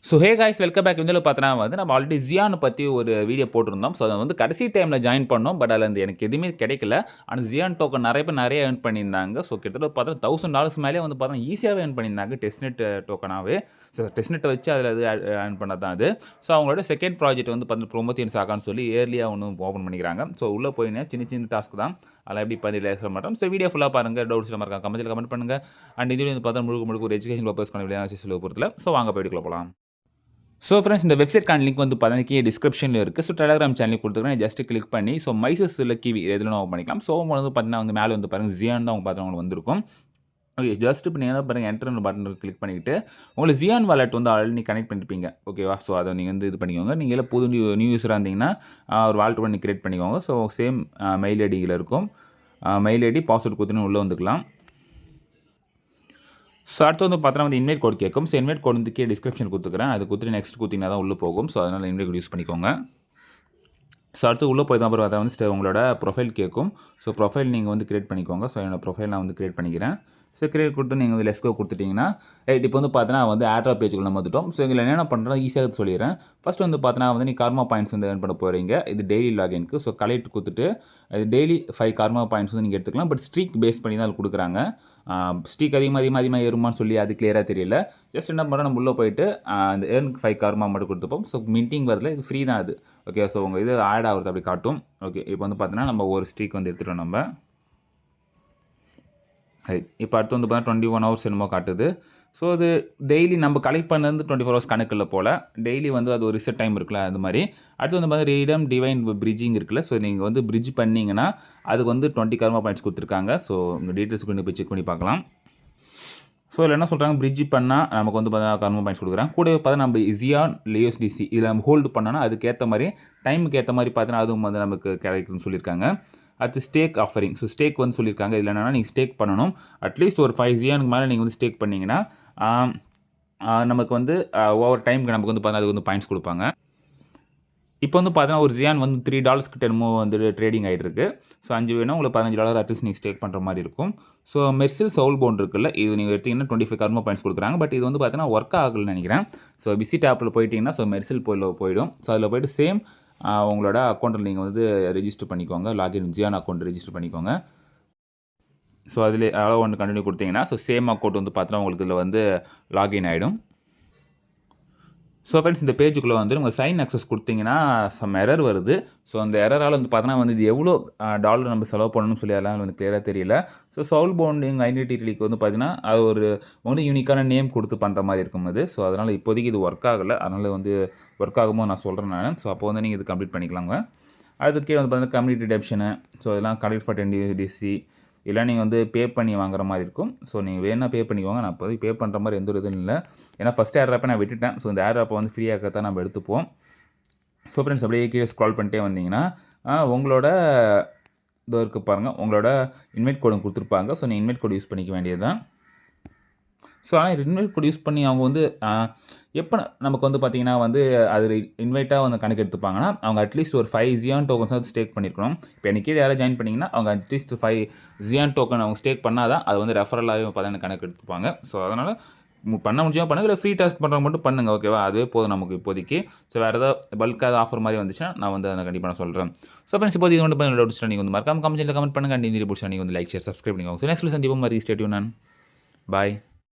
So hey guys welcome back. இந்த பார்த்தனா வந்து நம்ம ஆல்ரெடி ஜியானை பற்றி ஒரு வீடியோ போட்டிருந்தோம். ஸோ அதை வந்து கடைசி டைமில் ஜாயின் பண்ணோம். பட் அதில் வந்து எனக்கு எதுவுமே கிடைக்கல. ஆனால் ஜியான் டோக்கன் நிறைய பேர் நிறைய ஏர்ன் பண்ணியிருந்தாங்க. ஸோ கிட்டத்தட்ட பார்த்தா $1000 மேலே வந்து பார்த்தா ஈஸியாகவே ஏர்ன் பண்ணியிருந்தாங்க டெஸ்ட்நெட் டோக்கனாகவே. ஸோ டெஸ்ட்நெட்டை வச்சு அதில் இது ஏர்ன் பண்ணது தான் அது. ஸோ அவங்களோட செகண்ட் ப்ராஜெக்ட் வந்து பார்த்தீங்கன்னா ப்ரொமோஷன்ஸ் ஆகான்னு சொல்லி ஏர்லியாக ஒன்று ஓப்பன் பண்ணிக்கிறாங்க. ஸோ உள்ளே போயினா சின்ன சின்ன டாஸ்க் தான். அதில் எப்படி பதில் சொல்ல மாட்டோம். ஸோ வீடியோ ஃபுல்லாக பாருங்கள். டவுட்ஸ் எல்லாம் இருக்காங்க கமெண்ட்டில் கமெண்ட் பண்ணுங்கள். அண்ட் இதுலேயும் வந்து பார்த்தா முழுக்க ஒரு எஜுகேஷன் பர்பஸ்க்கான வீடியோ சொல்ல போகிறதுல. ஸோ வாங்க போய்ட்டுக்குள்ள போகலாம். ஸோ ஃப்ரெண்ட்ஸ் இந்த வெப்சைட்கான லிங்க் வந்து பார்த்தீங்கன்னா டிஸ்கிரிப்ஷனில் இருக்குது. ஸோ டெலிகிராம் சேனல் கொடுத்துருக்கேன். ஜஸ்ட் கிளிக் பண்ணி ஸோ மைசஸ் இல்லை கிவி எதுல ஓப்பன் பண்ணிக்கலாம். ஸோ வந்து பார்த்தீங்கன்னா வந்து மேலே வந்து பாருங்கள் ஜியான் தான் அவங்க பார்த்தவங்களுக்கு வந்திருக்கும். ஓகே ஜஸ்ட் இப்போ நீங்கள் பாருங்கள் என்டர்னு பட்டன் கிளிக் பண்ணிவிட்டு உங்களுக்கு ஜியான் வாலெட் வந்து ஆல்ரெடி கனெக்ட் பண்ணியிருப்பீங்க. ஓகேவா? ஸோ அதை நீங்கள் வந்து இது பண்ணிக்கோங்க. நீங்கள் எல்லாம் புது நியூ யூஸராக இருந்தீங்கன்னா ஒரு வாலெட் பண்ணி கிரியேட் பண்ணிக்கோங்க. ஸோ சேம் மெயில் ஐடியில் இருக்கும். மெயில் ஐடி பாஸ்வேர்ட் கொடுத்துன்னு உள்ளே வந்துக்கலாம். ஸோ அடுத்து வந்து பார்த்தீங்கன்னா வந்து இன்வைட் கோட் கேட்கும். ஸோ இன்வைட் கோட் வந்து டிஸ்கிரிப்ஷன் கொடுத்துக்கிறேன். அது கொடுத்துட்டு நெக்ஸ்ட் கொடுத்தீங்கன்னா தான் உள்ளே போகும். ஸோ அதனால் இன்வைட் கோட் யூஸ் பண்ணிக்கோங்க. ஸோ அடுத்து உள்ளே போய் தான் அப்புறம் அதை வந்து உங்களோட ப்ரொஃபைல் கேட்கும். ஸோ ப்ரொஃபைல் நீங்கள் வந்து கிரியேட் பண்ணிக்கோங்க. ஸோ என்னோட ப்ரொஃபைல் நான் வந்து கிரியேட் பண்ணிக்கிறேன். ஸோ கிரியேட் கொடுத்து நீங்கள் வந்து லெஸ்கோ கொடுத்துட்டிங்கன்னா ரைட் இப்போ வந்து பார்த்தீங்கன்னா வந்து ஆட்ரா பேஜுக்குள்ள நம்ம வந்துட்டோம். ஸோ இதில் என்னென்ன பண்ணுறோம் ஈஸியாக சொல்லிடுறேன். ஃபஸ்ட் வந்து பார்த்தீங்கன்னா வந்து நீங்கள் கார்மா பாயிண்ட்ஸ் வந்து ஏர்ன் பண்ண போகிறீங்க. இது டெய்லி லாகின்க்கு. ஸோ கலெக்ட் கொடுத்துட்டு இது டெய்லி 5 கார்மா பாயிண்ட்ஸ் வந்து நீங்கள் எடுத்துக்கலாம். பட் ஸ்ட்ரீக் பேஸ் பண்ணி தான் அது கொடுக்குறாங்க. ஸ்ட்ரீக் அதிகமாக ஏறுமான்னு சொல்லி அது கிளியராக தெரியல. ஜஸ்ட் என்ன பண்ணுறோம் நம்ம உள்ளே போயிட்டு அந்த ஏர்ன் 5 கார்மா மட்டும் கொடுத்துப்போம். ஸோ மின்ட்டிங் வரல, இது ஃப்ரீ தான் அது. ஓகே ஸோ உங்கள் இது ஆட் ஆகுறது அப்படி காட்டும். ஓகே இப்போ வந்து பார்த்தீங்கன்னா நம்ம ஒரு ஸ்ட்ரீக் வந்து எடுத்துகிட்டோம் நம்ம. இப்போ அடுத்து வந்து பார்த்தீங்கன்னா 21 ஹவர்ஸ் என்னமோ காட்டுது. ஸோ அது டெய்லி நம்ம கலெக்ட் பண்ணது 24 ஹவர்ஸ் கணக்கில் போல் டெய்லி வந்து அது ஒரு ரிசெட் டைம் இருக்குல்ல அது மாதிரி. அடுத்து வந்து பார்த்தீங்கன்னா ரீடம் டிவைன் பிரிட்ஜிங் இருக்குல்ல. ஸோ நீங்கள் வந்து பிரிட்ஜ் பண்ணிங்கன்னா அதுக்கு வந்து 20 கர்மா பாயிண்ட்ஸ் கொடுத்துருக்காங்க. ஸோ உங்கள் டீட்டெயில்ஸ் கொண்டு போய் செக் பண்ணி பார்க்கலாம். ஸோ இதில் என்ன சொல்கிறாங்க பிரிட்ஜ் பண்ணால் நமக்கு வந்து பார்த்தீங்கன்னா கர்மா பாயிண்ட்ஸ் கொடுக்குறாங்க. கூட பார்த்தா நம்ம ஜியான் லியோஸ்டிசி இதில் நம்ம ஹோல்டு பண்ணோன்னா அதுக்கேற்ற மாதிரி டைமுக்கு ஏற்ற மாதிரி பார்த்தீங்கன்னா அதுவும் வந்து நமக்கு கிடைக்குன்னு சொல்லியிருக்காங்க. அடுத்து ஸ்டேக் ஆஃபரிங். ஸோ ஸ்டேக் வந்து சொல்லியிருக்காங்க. இதில் என்னென்னா நீங்கள் ஸ்டேக் பண்ணணும். அட்லீஸ்ட் ஒரு 5 ஜியானுக்கு மேலே நீங்கள் வந்து ஸ்டேக் பண்ணிங்கன்னா நமக்கு வந்து ஓவர் டைமுக்கு நமக்கு வந்து பார்த்தா அதுக்கு வந்து பாயிண்ட்ஸ் கொடுப்பாங்க. இப்போ வந்து பார்த்தீங்கன்னா ஒரு ஜியான் வந்து $3 கிட்ட என்னமோ வந்து ட்ரேடிங் ஆகிட்டு இருக்கு. ஸோ 5 வேணும் உங்களுக்கு $15 அட்லீஸ்ட் நீங்கள் ஸ்டேக் பண்ணுற மாதிரி இருக்கும். ஸோ மெர்சில் சவுல் போன் இருக்குல்ல, இது நீங்கள் எடுத்திங்கன்னா 25 கர்மா பாயிண்ட்ஸ் கொடுக்குறாங்க. பட் இது வந்து பார்த்தீங்கன்னா ஒர்க் ஆகலன்னு நினைக்கிறேன். ஸோ விசிட் ஆப்பில் போயிட்டீங்கன்னா ஸோ மெர்சில் போயிடும். ஸோ அதில் போய்ட்டு சேம் உங்களோட அக்கௌண்ட்டில் நீங்கள் வந்து ரெஜிஸ்டர் பண்ணிக்கோங்க. லாகின் ஜியான் அக்கௌண்ட் ரெஜிஸ்டர் பண்ணிக்கோங்க. ஸோ அதில் அளவு ஒன்று கண்டினியூ கொடுத்தீங்கன்னா ஸோ சேம் அக்கௌண்ட் வந்து பார்த்தீங்கன்னா உங்களுக்கு இதில் வந்து லாகின் ஆகிடும். ஸோ ஃப்ரெண்ட்ஸ் இந்த பேஜுக்குள்ளே வந்து உங்கள் சைன் அக்சஸ் கொடுத்தீங்கன்னா சம் எரர் வருது. ஸோ அந்த எரரால் வந்து பார்த்தீங்கன்னா வந்து இது எவ்வளோ டாலர் நம்ம செலவு பண்ணணும்னு சொல்லி அதெல்லாம் வந்து கிளியராக தெரியல. ஸோ சவுல் போண்டிங் ஐடென்டிட்டி ரிலீக் வந்து பார்த்தீங்கன்னா அது ஒரு யூனிக்கான நேம் கொடுத்து பண்ணுற மாதிரி இருக்கும் அது. ஸோ அதனால் இப்போதைக்கு இது ஒர்க் ஆகலை. அதனால் வந்து ஒர்க் ஆகும்போது நான் சொல்கிறேன் நான். ஸோ அப்போ வந்து நீங்கள் இது கம்ப்ளீட் பண்ணிக்கலாங்க. அதுக்கே வந்து பார்த்தீங்கன்னா கம்யூனிட்டி டெப்ஷனு ஸோ இதெல்லாம் கலெக்ட் ஃபார் 10 USDC இல்லை நீங்கள் வந்து பே பண்ணி வாங்குற மாதிரி இருக்கும். ஸோ நீங்கள் வேணால் பே பண்ணிக்கோங்க. நான் இப்போதைக்கு பே பண்ணுற மாதிரி எந்த ஒரு இதுவும் இல்லை. ஏன்னா ஃபஸ்ட் ஏர் ஆப்பை நான் விட்டுட்டேன். ஸோ இந்த ஏர் ஆப்பை வந்து ஃப்ரீயாக தான் நம்ம எடுத்துப்போம். ஸோ ஃப்ரெண்ட்ஸ் அப்படியே கீழே ஸ்க்ரால் பண்ணிட்டே வந்தீங்கன்னா உங்களோட இதோ இருக்குது பாருங்கள், உங்களோட இன்வைட் கோடு கொடுத்துருப்பாங்க. ஸோ நீங்கள் இன்வைட் கோடு யூஸ் பண்ணிக்க வேண்டியது தான். ஸோ ஆனால் இன்வைட் கோட் யூஸ் பண்ணி அவங்க வந்து எப்போ நமக்கு வந்து பார்த்திங்கன்னா வந்து அது இன்வைட்டாக வந்து கணக்கு எடுத்துப்பாங்கன்னா அவங்க அட்லீஸ்ட் ஒரு 5 ஜியான் டோக்கன்ஸ் வந்து ஸ்டேக் பண்ணியிருக்கணும். இப்போ எனக்கு கீழே யாராவது ஜாயின் பண்ணிங்கன்னா அவங்க அட்லீஸ்ட் 5 ஜியான் டோக்கன் அவங்க ஸ்டேக் பண்ணால் தான் அது வந்து ரெஃபரலாகவே பார்த்தீங்கன்னா கணக்கு எடுத்துப்பாங்க. ஸோ அதனால் பண்ண முடியாமல் பண்ணுங்கள், இல்லை ஃப்ரீ டாஸ்க் பண்ணுறவங்க மட்டும் பண்ணுங்கள். ஓகேவா? அதுவே போதும் நமக்கு இப்போதைக்கு. ஸோ வேறு ஏதாவது பல்காக ஆஃபர் மாதிரி வந்துச்சுன்னா நான் வந்து அதை கண்டிப்பாக நான் சொல்கிறேன். ஸோ ஃப்ரெண்ட்ஸ் இப்போ இது வந்து டவுட்ஸ் நீங்கள் வந்து மறக்காம கமெண்ட்டில் கமெண்ட் பண்ணுங்கள். அண்ட் இந்த பிடிச்சா நீங்கள் வந்து லைக் ஷேர் சப்ஸ்கிரைப் பண்ணிக்கோங்க. ஸோ நெக்ஸ்ட் சந்திப்போம் மாதிரி ஸ்டேட்யூன் நான் பாய்.